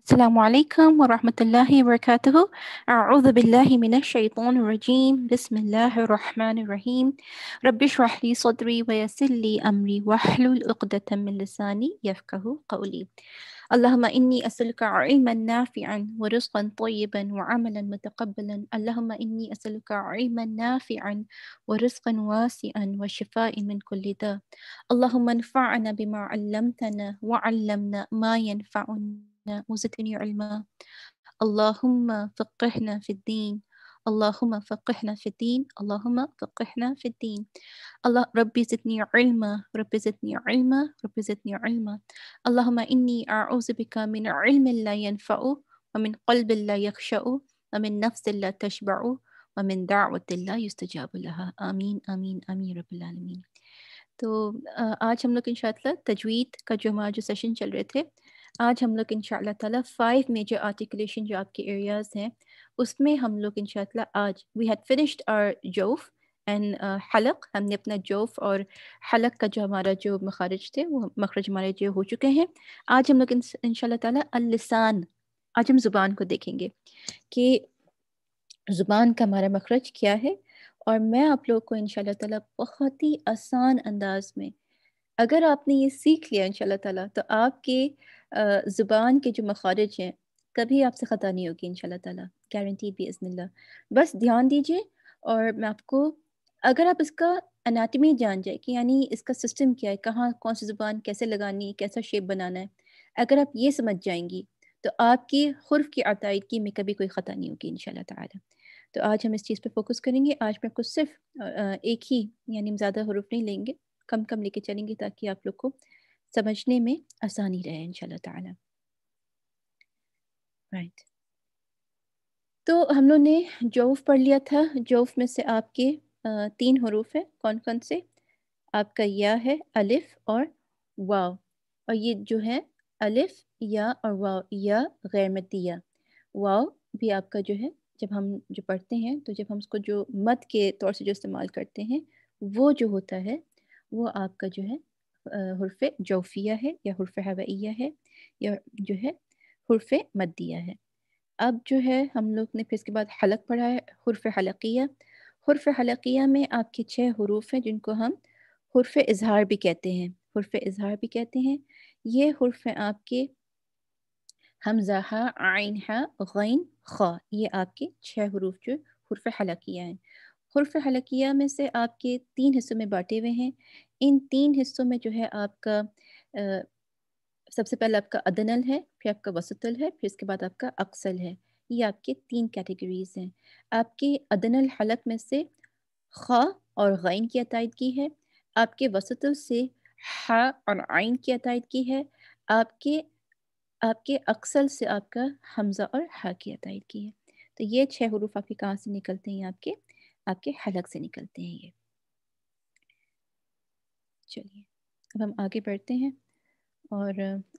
السلام عليكم ورحمة الله وبركاته. أعوذ بالله من الشيطان الرجيم. بسم الله الرحمن الرحيم. رب اشرح لي صدري ويسر لي أمري واحلل عقدة من لساني يفقهوا قولي. اللهم إني أسألك علما نافعا ورزقا طيبا وعملا متقبلا. اللهم إني أسألك علما نافعا ورزقا واسعا وشفاء من كل داء. اللهم انفعنا بما علمتنا وعلمنا ما ينفعنا وزدني علما. اللهم فقهنا في الدين. اللهم فقهنا في الدين. اللهم فقهنا في الدين. الله ربي زدني علما. ربي زدني علما. ربي زدني علما. اللهم إني أعوذ بك من علم لا ينفع ومن قلب لا يخشع ومن نفس لا تشبع ومن دعوة لا يستجاب لها. آمين آمين آمين رب العالمين. تو آج ہم لوگ انشاءاللہ تجوید کا جو ہمارا جو سیشن چل رہے تھے، آج ہم لوگ انشاءاللہ تعالیٰ 5 میجر آرٹیکولیشن جو آپ کے ایریاز ہیں اس میں ہم لوگ انشاءاللہ آج وی ہیڈ فنشڈ آر جوف اینڈ حلق. ہم نے اپنا جوف اور حلق کا جو ہمارا جو مخارج تھے وہ مخرج ہمارے جو ہو چکے ہیں. آج ہم لوگ انشاءاللہ تعالیٰ اللسان، آج ہم زبان کو دیکھیں گے کہ زبان کا ہمارا مخرج کیا ہے. اور میں آپ لوگوں کو انشاءاللہ تعالیٰ بہت ہی آسان انداز میں، اگر آپ نے یہ سیکھ لیا انشاءاللہ تعالیٰ، تو آپ کے زبان کے جو مخارج ہیں کبھی آپ سے خطا نہیں ہوگی انشاءاللہ تعالیٰ، گارنٹیڈ باذن اللہ. بس دھیان دیجیے. اور میں آپ کو، اگر آپ اس کا اناٹمی جان جائے کہ یعنی اس کا سسٹم کیا ہے، کہاں کون سی زبان کیسے لگانی ہے، کیسا شیپ بنانا ہے، اگر آپ یہ سمجھ جائیں گی تو آپ کی حرف کی عطائیدگی میں کبھی کوئی خطا نہیں ہوگی انشاءاللہ تعالیٰ. تو آج ہم اس چیز پہ فوکس کریں گے. آج میں آپ کو صرف ایک ہی، یعنی ہم زیادہ حروف نہیں لیں گے، کم کم لے کے چلیں گے تاکہ آپ لوگ کو سمجھنے میں آسانی رہے انشاءاللہ تعالیٰ. رائٹ. تو ہم لوگ نے جوف پڑھ لیا تھا. جوف میں سے آپ کے 3 حروف ہیں. کون کون سے؟ آپ کا یا ہے، الف اور واو. اور یہ جو ہے الف، یا اور واو، یا غیر مدی یا. واو بھی آپ کا جو ہے جب ہم جو پڑھتے ہیں تو جب ہم اس کو جو مد کے طور سے جو استعمال کرتے ہیں وہ جو ہوتا ہے وہ آپ کا جو ہے حرف جوفیہ ہے یا حرف ہوائیہ ہے یا جو ہے حرف مدیہ ہے. اب جو ہے ہم لوگ نے پھر اس کے بعد حلق پڑھا ہے، حرف حلقیہ. حرف حلقیہ میں آپ کے 6 حروف ہیں جن کو ہم حرف اظہار بھی کہتے ہیں. حرف اظہار بھی کہتے ہیں. یہ حرف ہیں آپ کے حمزہ، ہا، عین، ہا، غین، خا. یہ آپ کے 6 حروف جو حرف حلقیہ ہیں. حرف حلقیہ میں سے آپ کے 3 حصوں میں بانٹے ہوئے ہیں. ان 3 حصوں میں جو ہے آپ کا سب سے پہلے آپ کا ادنل ہے، پھر آپ کا وسطل ہے، پھر اس کے بعد آپ کا اقصل ہے. یہ آپ کے 3 کیٹیگریز ہیں. آپ کے ادنل حلق میں سے خا اور غین کی عطائیدگی ہے. آپ کے وسطل سے ہا اور عین کی عطائیدگی ہے. آپ کے اقصل سے آپ کا حمزہ اور ہا کی عطائیدگی ہے. تو یہ 6 حروف آپ کے کہاں سے نکلتے ہیں؟ آپ کے حلق سے نکلتے ہیں. یہ چلیے اب ہم آگے بڑھتے ہیں اور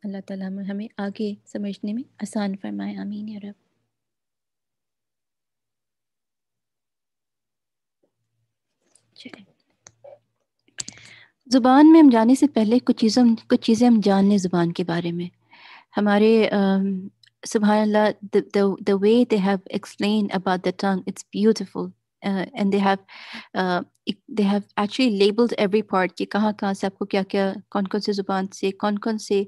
اللہ تعالیٰ ہمیں آگے سمجھنے میں آسان فرمائے. آمین یا رب. چلیں، زبان میں ہم جانے سے پہلے کچھ چیزیں ہم جان لیں زبان کے بارے میں. ہمارے سبحان اللہ, the way they have explained about the tongue, it's beautiful. And they have actually labeled every part کہ کہاں کہاں سے آپ کو کیا کیا، کون کون سے زبان سے کون سے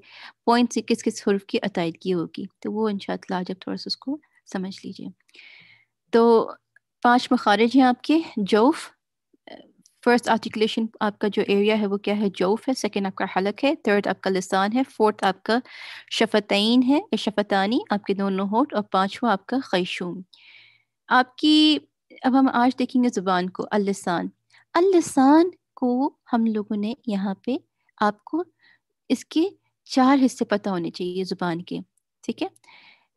پوائنٹ سے کس کس حرف کی عطائیدگی ہوگی. تو وہ انشاءاللہ آج آپ تھوڑا سا اس کو سمجھ لیجئے. تو 5 مخارج ہیں آپ کے. جوف، فرسٹ آرٹیکولیشن آپ کا جو ایریا ہے وہ کیا ہے؟ جوف ہے. سیکنڈ آپ کا حلق ہے. تھرڈ آپ کا لسان ہے. فورتھ آپ کا شفتین ہے یا شفتانی، آپ کے دونوں ہونٹ. اور 5واں آپ کا خیشوم. آپ کی اب ہم آج دیکھیں گے زبان کو. اللسان. اللسان کو ہم لوگوں نے یہاں پہ آپ کو اس کے 4 حصے پتہ ہونے چاہیے زبان کے. ٹھیک ہے.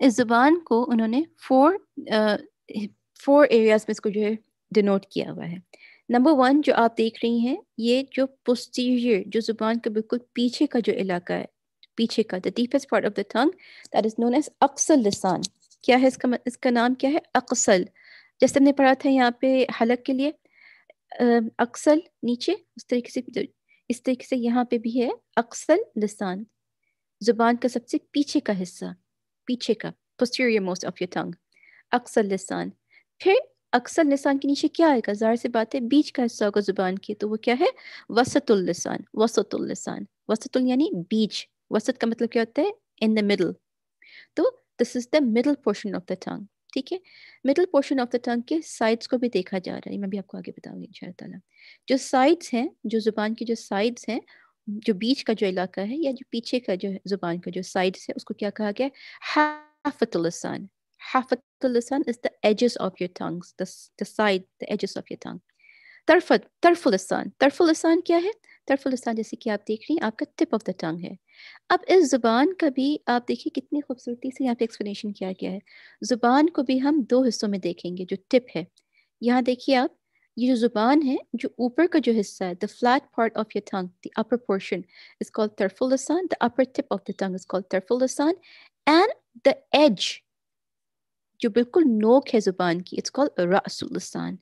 اس زبان کو انہوں نے 4 ایریاز میں اس کو جو ہے ڈینوٹ کیا ہوا ہے. نمبر 1 جو آپ دیکھ رہی ہیں، یہ جو posterior، جو زبان کے بالکل پیچھے کا جو علاقہ ہے، پیچھے کا the deepest part of the tongue, that is known as اقصل لسان. کیا ہے اس کا نام کیا ہے؟ اقصل. جیسے ہم نے پڑھا تھا یہاں پہ حلق کے لیے اقصل نیچے، اس طریقے سے یہاں پہ بھی ہے اقصل لسان، زبان کا سب سے پیچھے کا حصہ. پیچھے کا posterior most of your tongue. اکثر لسان. پھر اکثر لسان کے نیچے کیا آئے گا؟ ظاہر سی بات ہے بیچ کا حصہ ہوگا زبان کی، تو وہ کیا ہے؟ وسط اللسان. وسط اللسان. وسط یعنی بیچ. وسط کا مطلب کیا ہوتا ہے؟ in the middle. تو this is the middle portion of the tongue. ٹھیک ہے، middle portion of the tongue کے سائڈس کو بھی دیکھا جا رہا ہے، میں بھی آپ کو آگے بتاؤں گی ان شاء اللہ تعالیٰ. جو سائڈس ہیں، جو زبان کی جو سائڈس ہیں، جو بیچ کا جو علاقہ ہے یا جو پیچھے کا جو زبان کا جو سائڈس ہے، اس کو کیا کہا گیا؟ حافۃ اللسان. حافۃ اللسان از the edges of your tongues, the side, the edges of your tongue. طرف اللسان. طرف اللسان کیا ہے؟ طرف اللسان جیسے کہ آپ دیکھ رہی ہیں آپ کا ٹپ آف دا ٹنگ ہے. اب اس زبان کا بھی آپ دیکھیے کتنی خوبصورتی سے یہاں پہ ایکسپلینیشن کیا گیا ہے. زبان کو بھی ہم دو حصوں میں دیکھیں گے. جو ٹپ ہے، یہاں دیکھیے آپ، یہ جو زبان ہے، جو اوپر کا جو حصہ ہے، the flat part of your tongue, the upper portion is called طرف اللسان. The upper tip of the tongue is called طرف اللسان. And the edge جو بالکل نوک ہے زبان کی، it's called رأس اللسان.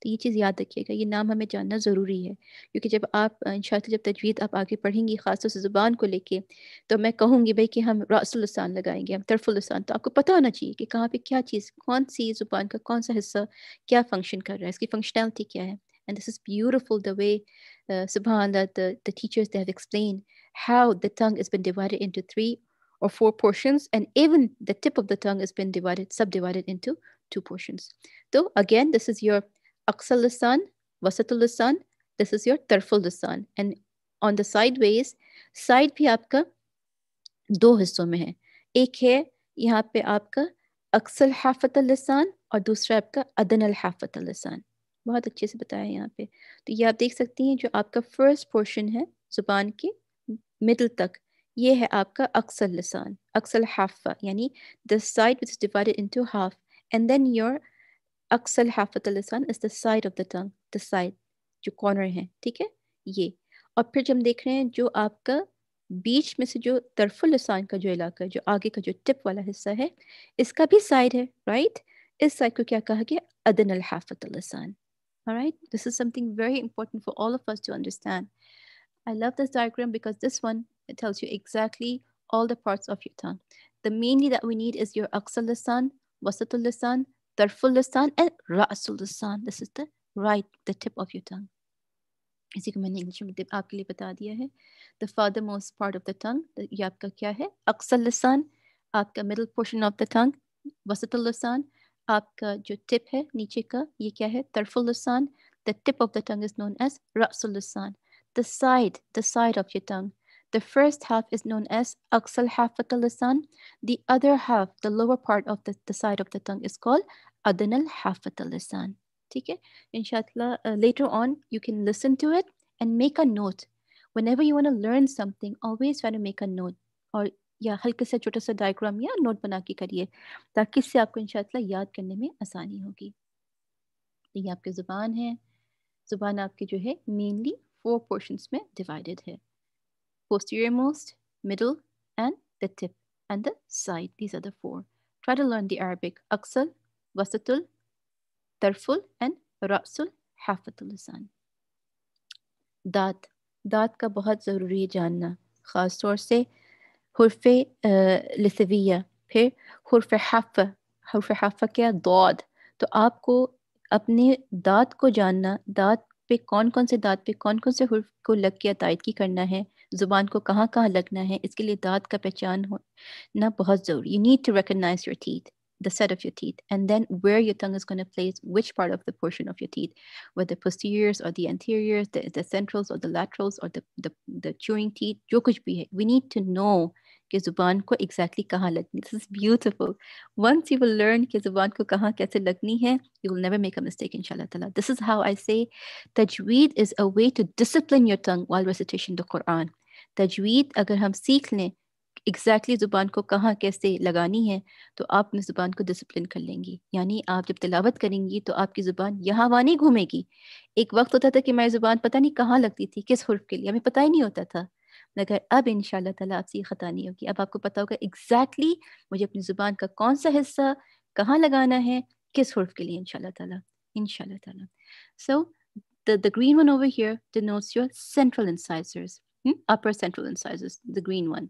تو یہ چیز یاد رکھیے گا، یہ نام ہمیں جاننا ضروری ہے، کیونکہ جب آپ انشاءاللہ جب تجوید آپ آگے پڑھیں گی خاص طور سے زبان کو لے کے، تو میں کہوں گی بھائی کہ ہم رأس اللسان لگائیں گے، ہم طرف اللسان، تو آپ کو پتہ ہونا چاہیے کہ کہاں پہ کیا چیز، کون سی زبان کا کون سا حصہ کیا فنکشن کر رہا ہے، اس کی فنکشنالٹی کیا ہے. And this is beautiful the way subhanallah the teachers they have explained how the tongue has been divided into 3 or 4 portions, and even the tip of the tongue has been subdivided into 2 portions. So again, this is your aqsal lisan, wasatul lisan, this is your tarful lisan. And on the sideways, side بھی آپ کا دو حصوں میں ہے. ایک ہے یہاں پہ آپ کا اکثل حافت اللسان اور دوسرا آپ کا ادن الحافت اللسان. بہت اچھے سے بتایا یہاں پہ. تو یہ آپ دیکھ سکتی ہیں جو آپ کا فرسٹ پورشن ہے زبان کے مڈل تک، یہ ہے آپ کا اکثل لسان، اکثل حافہ، یعنی the side which is divided into half, and then your اکثل حافت اللسان is the side of the tongue, the side جو کارنر ہے. ٹھیک ہے یہ. اور پھر جب ہم دیکھ رہے ہیں جو آپ کا بیچ میں سے جو طرف اللسان کا جو علاقہ ہے، جو آگے کا جو ٹپ والا حصہ ہے، اس کا بھی سائڈ ہے، رائٹ؟ اس سائڈ کو کیا کہا گیا؟ ادن الحافت اللسان. Alright, this is something very important for all of us to understand. I love this diagram because this one, it tells you exactly all the parts of your tongue. The mainly that we need is your aqsal lisan, wasatul lisan, tarful lisan, and ra'sul lisan. This is the right, the tip of your tongue. اسی کو میں نے English میں آپ کے لیے بتا دیا ہے. The farthermost part of the tongue, یہ آپ کا کیا ہے؟ اقصى لسان. آپ کا middle portion of the tongue, وسط اللسان. آپ کا جو ٹپ ہے نیچے کا، یہ کیا ہے؟ طرف اللسان. The tip of the tongue is known as رأس اللسان. The side of your tongue. The first half is known as أقصى حافة اللسان. The other half, the lower part of the side of the tongue is called أدنى حافة اللسان. ٹھیک ہے انشاءاللہ later on you can listen to it and make a note whenever you want to learn something. Always try to make a note, اور یا ہلکے سے چھوٹا سا diagram یا نوٹ بنا کے کریے تاکہ اس سے آپ کو انشاءاللہ یاد کرنے میں آسانی ہوگی. یہ آپ کی زبان ہے. زبان آپ کی جو ہے مینلی 4 portions میں divided ہے. Posterior most, middle, and the tip, and the side. These are the 4. Try to learn the Arabic. Aqsal, wasatul, طرفل اینڈ رأس حافت اللسان. دات کا بہت ضروری ہے جاننا، خاص طور سے حرف لثویہ. پھر حرف حافہ کیا؟ ضاد. تو آپ کو اپنے دات کو جاننا، دات پہ کون کون سے دات پہ کون کون سے حرف کو لگ کے ادائیگی کرنا ہے، زبان کو کہاں کہاں لگنا ہے، اس کے لیے دات کا پہچان ہونا بہت ضروری. You need to recognize your teeth, the set of your teeth, and then where your tongue is going to place which part of the portion of your teeth, whether posteriors or the anteriors, the centrals or the laterals or the chewing teeth, جو کچھ بھی ہے. We need to know کہ زبان کو exactly کہاں لگنی. This is beautiful. Once you will learn کہ زبان کو کہاں کیسے لگنی ہے, you will never make a mistake inshallah ta'ala. This is how I say tajweed is a way to discipline your tongue while recitation the Quran. تجوید اگر ہم سیکھ لیں ایگزیکٹلی زبان کو کہاں کیسے لگانی ہے تو آپ اپنی زبان کو ڈسپلن کر لیں گی. یعنی آپ جب تلاوت کریں گی تو آپ کی زبان یہاں وہاں نہیں گھومے گی. ایک وقت ہوتا تھا کہ میری زبان پتہ نہیں کہاں لگتی تھی کس حرف کے لیے، ہمیں پتہ ہی نہیں ہوتا تھا، مگر اب انشاءاللہ تعالیٰ آپ سے یہ خطا نہیں ہوگی. اب آپ کو پتہ ہوگا ایگزیکٹلی مجھے اپنی زبان کا کون سا حصہ کہاں لگانا ہے کس حرف کے لیے انشاءاللہ تعالیٰ. So the green one over here denotes your central incisors. Upper central incisors, the green one.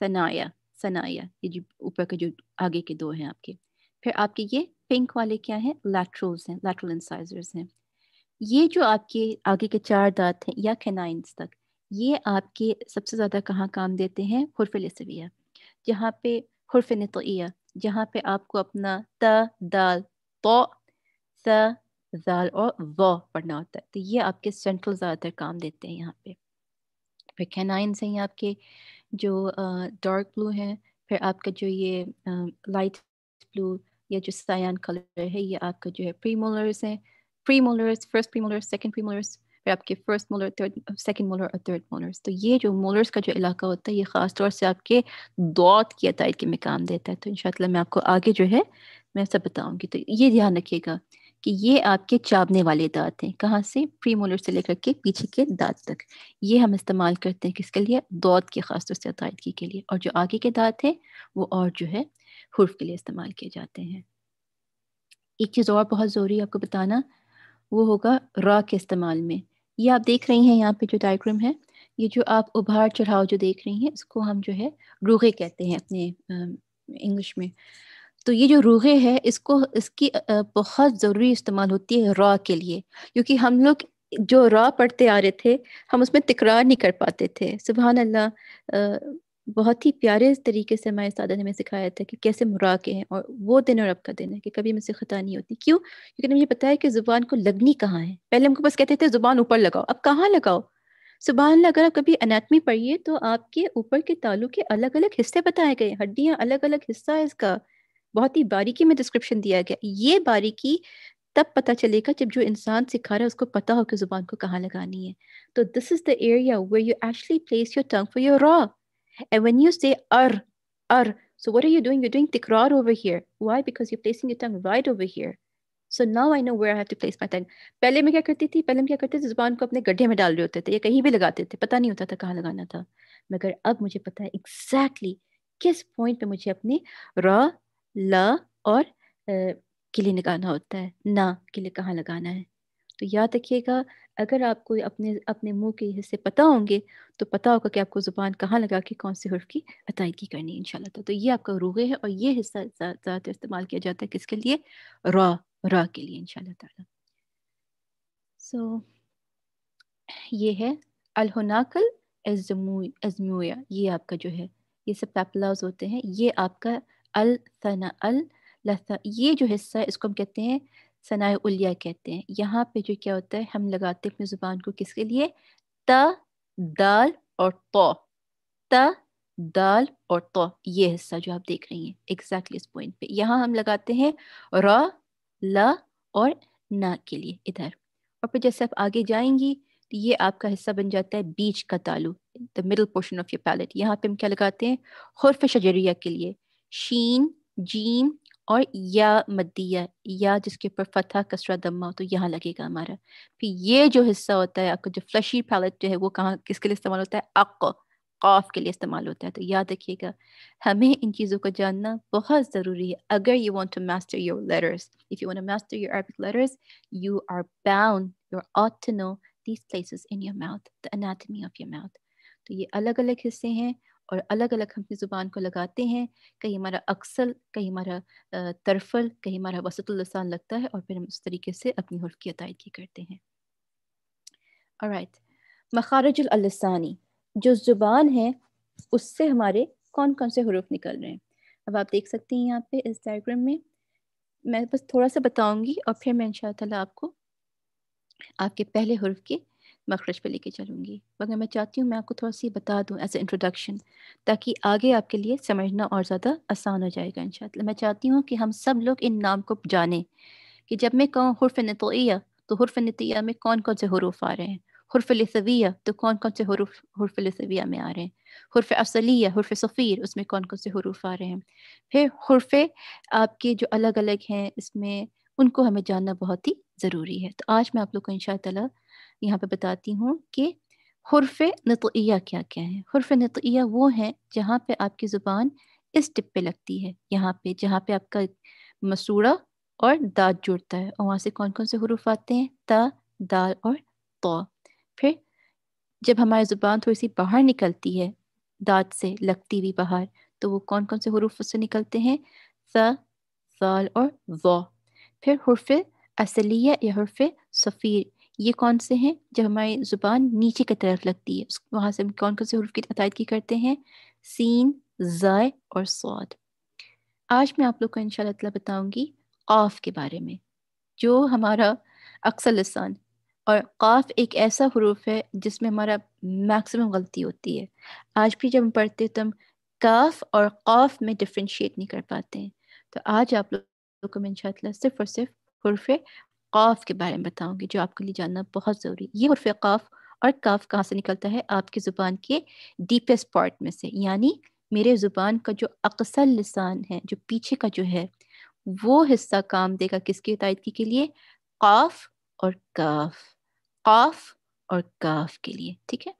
Thanaya. Sanaya, ये जो ऊपर के जो आगे के दो हैं आपके। फिर आपके ये पिंक वाले क्या हैं, लैटरल्स हैं, लैटरल इंसाइजर्स हैं। ये जो आपके आगे के 4 दांत हैं या कैनाइन्स तक, ये आपके सबसे ज़्यादा कहाँ काम देते हैं, हुर्फ़ लिसविया, जहाँ पे हुर्फ़ नितइया, जहाँ पे आपको अपना त, दाल, तो, स, जाल और व पढ़ना होता है। तो ये आपके सेंट्रल ज़्यादातर काम देते हैं यहाँ पे। फिर कैनाइन्स हैं ये आपके जो डार्क ब्लू है, फिर आपका जो ये लाइट ब्लू या जो सायान कलर है, ये आपका जो है प्रीमोलर्स है, premolars, first premolars, second premolars, फिर आपके first molar, third, second molar और थर्ड मोलर्स। तो ये जो मोलर्स का जो इलाका होता है, ये ख़ास तौर से आपके दांत की अदायगी में काम देता है। तो इंशाअल्लाह मैं आपको आगे जो है मैं सब बताऊंगी। तो ये ध्यान रखिएगा कि ये आपके चाबने वाले दांत हैं, कहाँ से, प्रीमोलर से लेकर के पीछे के दांत तक। ये हम इस्तेमाल करते हैं किसके लिए, दांत की खास तौर से अदायगी के लिए। और जो आगे के दांत हैं वो और जो है हुर्फ के लिए इस्तेमाल किए जाते हैं। एक चीज़ और बहुत ज़रूरी है आपको बताना, वो होगा रा के इस्तेमाल में। ये आप देख रही हैं यहाँ पे जो डायग्राम है, ये जो आप उभार चढ़ाव जो देख रही हैं, इसको हम जो है रूगे कहते हैं अपने इंग्लिश में। तो ये जो रूगे है, इसको इसकी बहुत ज़रूरी इस्तेमाल होती है रा के लिए, क्योंकि हम लोग जो रा पढ़ते आ रहे थे, हम उसमें तिकरार नहीं कर पाते थे। सुभान अल्लाह, बहुत ही प्यारे तरीके से हमारे सादा ने हमें सिखाया था कि कैसे मुराके हैं, और वो दिन और अब का दिन है कि कभी मुझसे ख़ता नहीं होती। क्यों? क्योंकि मुझे पता है कि ज़ुबान को लगनी कहाँ है। पहले हमको बस कहते थे ज़ुबान ऊपर लगाओ, अब कहाँ लगाओ? सुभान अल्लाह, अगर आप कभी एनाटमी पढ़िए तो आपके ऊपर के तालू के अलग अलग हिस्से बताए गए, हड्डियां अलग अलग हिस्सा है इसका, बहुत ही बारीकी में डिस्क्रिप्शन दिया गया। ये बारीकी तब पता चलेगा जब जो इंसान सिखा रहा है उसको पता हो कि जुबान को कहाँ लगानी है। तो this is the area where you actually place your tongue for your रॉ, and when you say uh, so what are you doing? You're doing tikrar over here. Why? Because you're placing your tongue right over here. So now I know where I have to place my tongue. पहले मैं क्या करती थी, पहले हम क्या करते थे, जुबान को अपने गड्ढे में डाल रहे होते थे या कहीं भी लगाते थे, पता नहीं होता था कहाँ लगाना था। मगर अब मुझे पता है एग्जैक्टली किस पॉइंट पे मुझे अपने र, ल और के लिए लगाना होता है, ना के लिए कहाँ लगाना है। तो याद रखिएगा, अगर आपको अपने अपने मुंह के हिस्से पता होंगे तो पता होगा कि आपको जुबान कहाँ लगा के कौन से हुर्फ की अदायगी करनी है इंशाल्लाह। तो ये आपका रूगे है, और ये हिस्सा ज़्यादा इस्तेमाल किया जाता है किसके लिए, रा, रा के लिए इंशाल्लाह ताला। सो ये है अलहुनाकल अजमुया, ये आपका जो है, ये सब पैपलाज होते हैं। ये आपका अल सना अल लसा, ये जो हिस्सा है इसको हम कहते हैं सनाए उलिया कहते हैं। यहाँ पे जो क्या होता है, हम लगाते हैं अपनी जुबान को किसके लिए, त, दाल और तो, त, दाल और तो, ये हिस्सा जो आप देख रही हैं एग्जैक्टली इस पॉइंट पे, यहाँ हम लगाते हैं र, ल और ना के लिए इधर। और फिर जैसे आप आगे जाएंगी तो ये आपका हिस्सा बन जाता है बीच का तालु, the middle portion of your palate. यहाँ पे हम क्या लगाते हैं, हुर्फ शजरिया के लिए शीन, जीम और या मद्दिया, या जिसके ऊपर फतह कसरा दम्मा हो तो यहाँ लगेगा हमारा। फिर ये जो हिस्सा होता है आपका जो फ्लशी पैलेट जो है, वो कहाँ किसके लिए इस्तेमाल होता है, अक, कॉफ के लिए इस्तेमाल होता है। तो याद रखिएगा, हमें इन चीज़ों को जानना बहुत ज़रूरी है अगर you want to master your letters. If you want to master your Arabic letters, you are bound, you ought to know these places in your mouth, the anatomy of your mouth. तो ये अलग अलग हिस्से हैं और अलग अलग हम अपनी ज़ुबान को लगाते हैं। कहीं हमारा अक्सल, कहीं हमारा तरफल, कहीं हमारा वसतुल लिसान लगता है, और फिर हम उस तरीके से अपनी हुर्फ की अदायगी करते हैं। ऑलराइट, मखारजुल अल-लिसानी, जो ज़ुबान है उससे हमारे कौन कौन से हुरूफ निकल रहे हैं। अब आप देख सकती हैं यहाँ पे इस डायग्राम में, मैं बस थोड़ा सा बताऊंगी और फिर मैं इंशाअल्लाह ताला आपको आपके पहले हुर्फ के मखरज पे लेके चलूँगी। मगर मैं चाहती हूँ मैं आपको थोड़ा सी बता दूँ एज ए इंट्रोडक्शन, ताकि आगे आपके लिए समझना और ज़्यादा आसान हो जाएगा इंशाअल्लाह। मैं चाहती हूँ कि हम सब लोग इन नाम को जानें कि जब मैं कहूँ हुर्फ नितइया, तो हुर्फ नितइया में कौन कौन से हुरूफ आ रहे हैं, हुर्फ लिसविया तो कौन कौन से हुरूफ हुर्फ लिसविया में आ रहे हैं, हुर्फ असलिया, हुर्फ सफ़ीर उसमें कौन कौन से हुरूफ आ रहे हैं, फिर हुर्फ आपके जो अलग अलग हैं इसमें, उनको हमें जानना बहुत ही ज़रूरी है। तो आज मैं आप लोग को इंशाअल्लाह यहाँ पे बताती हूँ कि हुर्फ नतइया क्या क्या है। हुर्फ नतइया वो है जहाँ पे आपकी ज़ुबान इस टिप पे लगती है, यहाँ पे जहाँ पे आपका मसूड़ा और दाँत जुड़ता है, और वहाँ से कौन कौन से हुरूफ आते हैं, ता, दाल और तो। फिर जब हमारी ज़ुबान थोड़ी सी बाहर निकलती है, दाँत से लगती हुई बाहर, तो वो कौन कौन से हरूफ उससे निकलते हैं? थ, ज़ाल और ज़ा। फिर हुर्फ असलिया या हुर्फ सफ़ीर, ये कौन से हैं? जब हमारी ज़ुबान नीचे की तरफ लगती है, वहाँ से हम कौन कौन से हुरूफ की अदायगी करते हैं? सीन, ज़ाय और स्वाद। आज मैं आप लोग को इंशाअल्लाह ताला बताऊंगी क़ाफ़ के बारे में, जो हमारा अक्सर लिसान, और क़ाफ़ एक ऐसा हुरूफ है जिसमें हमारा मैक्सिमम गलती होती है। आज भी जब हम पढ़ते हैं तो हम काफ़ और क़ाफ़ में डिफरेंशिएट नहीं कर पाते हैं। तो आज आप लोग को मैं इंशाअल्लाह सिर्फ़ और सिर्फ़ हुर्फ़ क़ाफ़ के बारे में बताऊँगी, जो आपके लिए जानना बहुत ज़रूरी है। ये हुर्फ़ क़ाफ़ और काफ़ कहाँ से निकलता है? आपकी ज़ुबान के डीपेस्ट पार्ट में से, यानी मेरे ज़ुबान का जो अक्सर लिसान है, जो पीछे का जो है, वो हिस्सा काम देगा किसकी अदायगी के लिए? क़ाफ़ और काफ़, क़ाफ़ और काफ़ के लिए, ठीक है?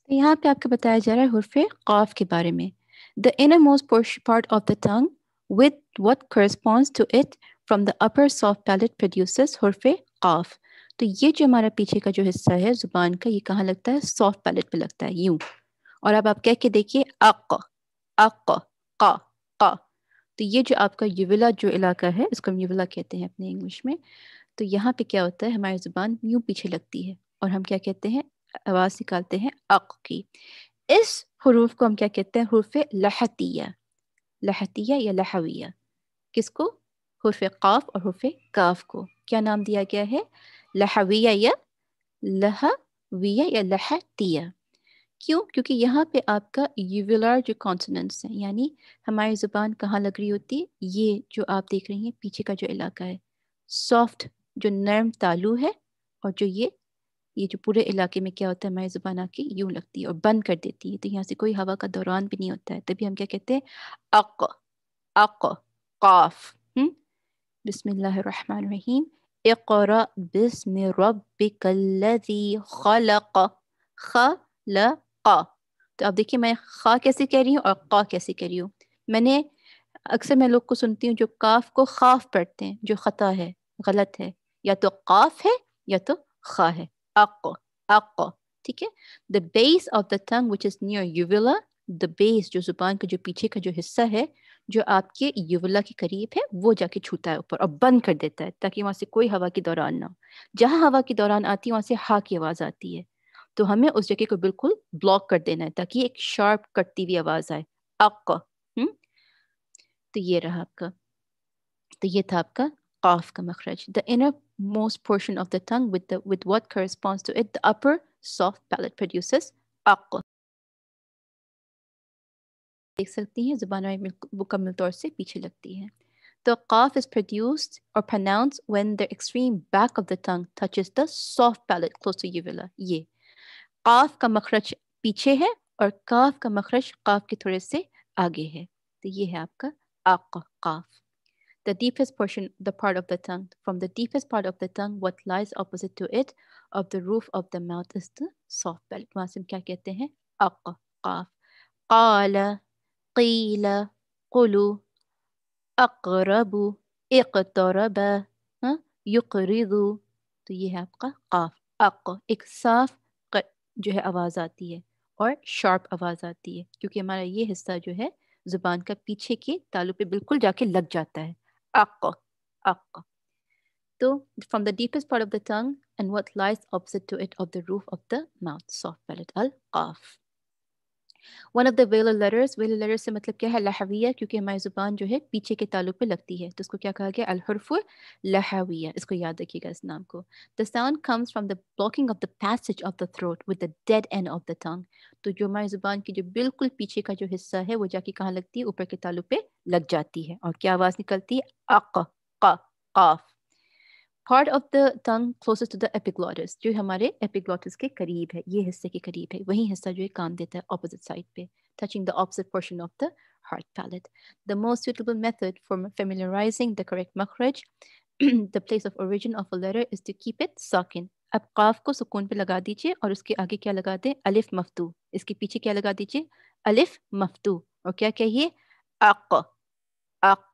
तो यहाँ पे आपको बताया जा रहा है हुर्फ़ क़ाफ़ के बारे में। The innermost part of the tongue with what corresponds to it from the upper soft palate produces हुर्फ़ क़ाफ़। तो ये जो हमारा पीछे का जो हिस्सा है ज़ुबान का, ये कहाँ लगता है? सॉफ्ट पैलेट पे लगता है, यूँ। और अब आप कह के देखिए अक़, अक़, क़ा, क़ा। तो ये जो आपका युविला जो इलाका है, इसको हम युविला कहते हैं अपने इंग्लिश में। तो यहाँ पे क्या होता है, हमारी ज़ुबान यूँ पीछे लगती है और हम क्या कहते हैं? आवाज़ निकालते हैं अक़ की। इस हुरूफ को हम क्या कहते हैं? हुर्फ़ लहतिया, लहतिया या लहविया। किसको? हुर्फ़ क़ाफ़ और हुर्फ़ काफ़ को क्या नाम दिया गया है? लहविया या लहविया या लहतिया। क्यों? क्योंकि यहाँ पे आपका यूवुलर जो कॉन्सोनेंट्स हैं, यानी हमारी ज़ुबान कहाँ लग रही होती है? ये जो आप देख रही हैं पीछे का जो इलाका है, सॉफ्ट जो नर्म तालु है, और जो ये जो पूरे इलाके में क्या होता है, हमारी ज़ुबान आके यूँ लगती है और बंद कर देती है, तो यहाँ से कोई हवा का दौरान भी नहीं होता है। तभी हम क्या कहते हैं? अक़, अक़, क़ाफ़। बिस्मिल्लाहिर्रहमानिर्रहीम। इक़रा बिस्मि रब्बिकल्लज़ी ख़लक़, ख़लक़। तो अब देखिए मैं ख़ा कैसे कह रही हूँ और क़ा कैसे कह रही हूँ। मैंने अक्सर मैं लोग को सुनती हूँ जो काफ़ को ख़ाफ़ पढ़ते हैं, जो ख़ता है, गलत है। या तो क़ाफ़ है या तो ख़ा है। अक़, अक़, ठीक है? The base of the tongue which is near uvula, the base जो ज़ुबान का जो पीछे का जो हिस्सा है, जो आपके यूविला के करीब है, वो जाके छूता है ऊपर और बंद कर देता है, ताकि वहाँ से कोई हवा की दौरान ना हो। जहाँ हवा की दौरान आती है, वहाँ से हा की आवाज़ आती है। तो हमें उस जगह को बिल्कुल ब्लॉक कर देना है, ताकि एक शार्प कटती हुई आवाज़ आए। अक़। तो ये रहा आपका, तो ये था आपका क़ाफ़ का मखरज। The inner most portion of the tongue with what corresponds to it, the upper soft palate produces अक़। देख सकती हैं ज़ुबान हमारी मुकम्मल तौर से पीछे लगती है। The क़ाफ़ is produced or pronounced when the extreme back of the tongue touches the soft palate close to uvula। ये क़ाफ़ का मखरज पीछे है और काफ़ का मखरज क़ाफ़ के थोड़े से आगे है। तो ये है आपका अक़, क़ाफ़। The deepest portion, the part of the tongue. From the deepest part of the tongue, what lies opposite to it, of the roof of the mouth, is the soft palate. वहाँ से हम क्या कहते हैं? अक़, क़ाफ़। क़ाल, क़ील, क़ुलू, अक़रबु, इक़तरब, हाँ, युक़रिदु। तो ये है आपका क़ाफ़, अक़। एक साफ जो है आवाज़ आती है और शार्प आवाज़ आती है, क्योंकि हमारा ये हिस्सा जो है ज़ुबान का पीछे के तालु पे बिल्कुल जाके लग जाता है। अक़, अक़। तो from the deepest part of the tongue and what lies opposite to it of the roof of the mouth, soft palate, al-क़ाफ़। One of the velar letters से मतलब क्या है, लहविया, क्योंकि हमारी ज़ुबान जो है पीछे के तालु पे लगती है, तो इसको क्या कहा गया, अलहुर्फ लहविया। इसको याद रखिएगा इस नाम को। The sound comes from the blocking of the passage of the throat with the dead end of the टंग। तो जो हमारी ज़ुबान की जो बिल्कुल पीछे का जो हिस्सा है वो जाके कहाँ लगती है, ऊपर के तालु पे लग जाती है, और क्या आवाज़ निकलती है, अक, क, काफ। Part of the tongue closest to the epiglottis, जो हमारे एपिग्लॉटिस के करीब है, ये हिस्से के करीब है, वही हिस्सा जो है काम देता है ऑपोजिट साइड पे, touching the opposite portion of the hard palate. The most suitable method for familiarizing the correct makhraj, the place of origin of a letter, is to keep it sakin. अब काफ को सुकून पे लगा दीजिए और उसके आगे क्या लगा दें, अलिफ मफ्तू। इसके पीछे क्या लगा दीजिए, अलिफ मफ्तू, और क्या कहिए, अक, अक,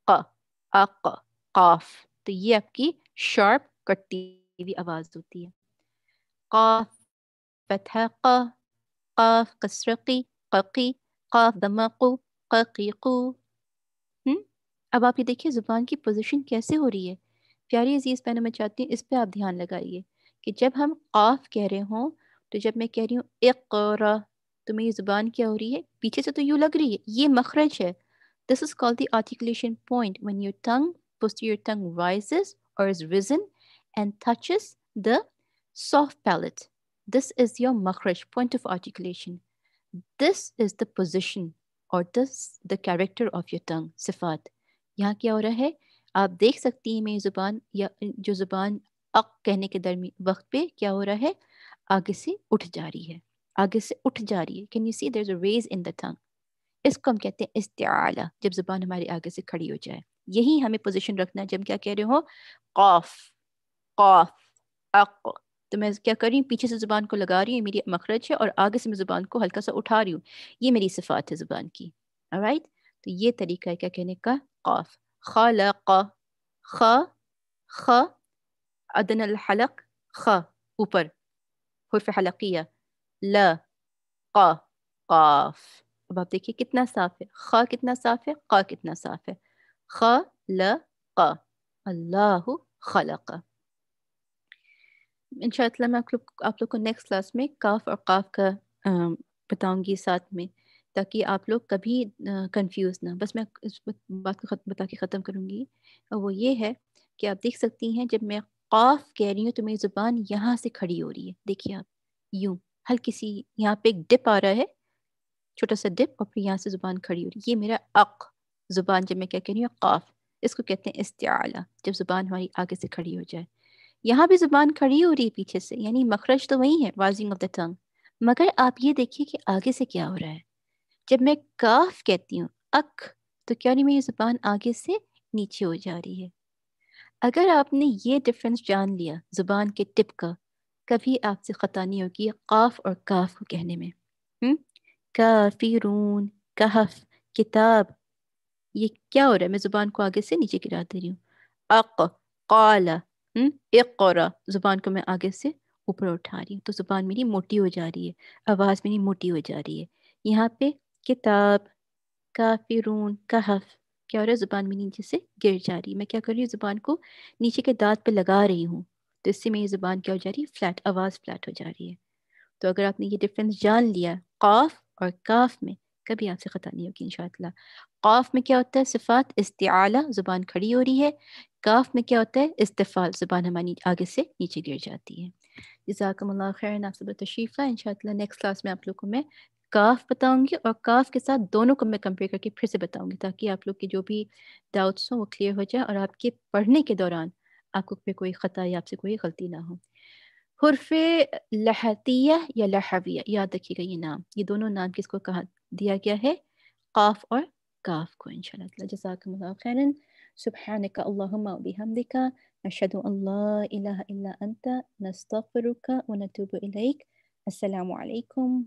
क, अक, काफ। तो ये आपकी शार्प कटती हुई आवाज होती है। काफ फतहा क, काफ कसरकी ककी, काफ दमकू ककीकू। अब आप ये देखिए ज़ुबान की पोजीशन कैसे हो रही है। प्यारी अजीज़ बहनों, मैं चाहती हूँ इस पे आप ध्यान लगाइए कि जब हम काफ कह रहे हों, तो जब मैं कह रही हूँ इक़रा, तो मेरी ज़ुबान क्या हो रही है, पीछे से तो यूँ लग रही है, ये मखरज है। This is called the articulation point, when your tongue, posterior tongue rises or is risen and touches the soft palate. This is your makhraj, point of articulation. This is the position or the character of your tongue, सिफात। यहाँ क्या हो रहा है, आप देख सकती हैं मेरी ज़ुबान, या जो ज़ुबान अक कहने के दरमी वक्त पे क्या हो रहा है, आगे से उठ जा रही है, आगे से उठ जा रही है। Can you see there is a raise in the tongue. इसको हम कहते हैं इस्तिआला, जब ज़ुबान हमारे आगे से खड़ी हो जाए। यही हमें पोजीशन रखना है जब हम क्या कह रहे हो, कॉफ, कॉफ, अक। तो मैं क्या कर रही हूँ, पीछे से ज़ुबान को लगा रही हूँ, मेरी मखरज है, और आगे से मैं ज़ुबान को हल्का सा उठा रही हूँ, ये मेरी सिफात है ज़ुबान की। ऑलराइट, तो ये तरीका है क्या कहने का, कॉफ। खलक, ख, ख, अदनल हलक, ख, ऊपर, हुर्फ हलकिया, ल, क, काफ। अब आप देखिए कितना साफ है, ख कितना साफ है, क कितना साफ है, ख, ल, क, अल्लाहु खलक। इंशाअल्लाह मैं आप लोग को नेक्स्ट क्लास में काफ और काफ का बताऊंगी साथ में, ताकि आप लोग कभी कंफ्यूज ना। बस मैं इस बात को बता के ख़त्म करूंगी, और वो ये है कि आप देख सकती हैं जब मैं काफ कह रही हूँ तो मेरी ज़ुबान यहाँ से खड़ी हो रही है, देखिए आप, यूं हल्की सी यहाँ पे एक डिप आ रहा है, छोटा सा डिप, और फिर यहाँ से ज़ुबान खड़ी हो रही है, ये मेरा अक ज़ुबान। जब मैं क्या कह रही हूँ काफ, इसको कहते हैं इस्तिआला, जब ज़ुबान हमारी आगे से खड़ी हो जाए। यहाँ भी ज़ुबान खड़ी हो रही है पीछे से, यानी मखरज तो वही है, राइजिंग ऑफ द टंग। मगर आप ये देखिए कि आगे से क्या हो रहा है, जब मैं काफ कहती हूँ अक, तो क्या नहीं, मेरी ज़ुबान आगे से नीचे हो जा रही है। अगर आपने ये डिफरेंस जान लिया ज़ुबान के टिप का, कभी आपसे ख़ता नहीं होगी काफ और काफ को कहने में। काफिरून, कहफ, किताब, ये क्या हो रहा है, मैं ज़ुबान को आगे से नीचे गिरा दे रही हूँ। अक, काला, इक़रा, ज़ुबान को मैं आगे से ऊपर उठा रही हूँ, तो ज़ुबान मेरी मोटी हो जा रही है, आवाज़ मेरी मोटी हो जा रही है। यहाँ पे किताब, काफिरून, कहफ, क्या हो रहा है, ज़ुबान मेरी नीचे से गिर जा रही है। मैं क्या कर रही हूँ, ज़ुबान को नीचे के दांत पे लगा रही हूँ, तो इससे मेरी ज़ुबान क्या हो जा रही है, फ्लैट, आवाज़ फ्लैट हो जा रही है। तो अगर आपने ये डिफरेंस जान लिया काफ और काफ में, कभी आपसे ख़ता नहीं होगी इंशाअल्लाह। काफ में क्या होता है, सिफात इस्तिआला, ज़ुबान खड़ी हो रही है। काफ में क्या होता है, इस्तिफ़ाल, ज़ुबान हमारी आगे से नीचे गिर जाती है। जज़ाकमुल्लाह खैरन, आप सब तशरीफ़ लाएं। इंशाअल्लाह नेक्स्ट क्लास में आप लोग को मैं काफ बताऊंगी, और काफ के साथ दोनों को मैं कंपेयर करके फिर से बताऊंगी, ताकि आप लोग के जो भी डाउट्स हों वो क्लियर हो जाए, और आपके पढ़ने के दौरान आपको पे कोई ख़ता या आपसे कोई गलती ना हो। हुर्फ़े लहतिया या लहविया, याद रखिएगा ये नाम, ये दोनों नाम किसको कहा दिया गया है, काफ और काफ को। इंशाअल्लाह जज़ाकमुल्लाह खैरन, सुब्हानका अल्लाहुम्मा व बिहम्दिका, अशहदु अल्ला इलाहा इल्ला अंता, नस्तगफिरुका व नतूबु इलैक। अस्सलामु अलैकुम।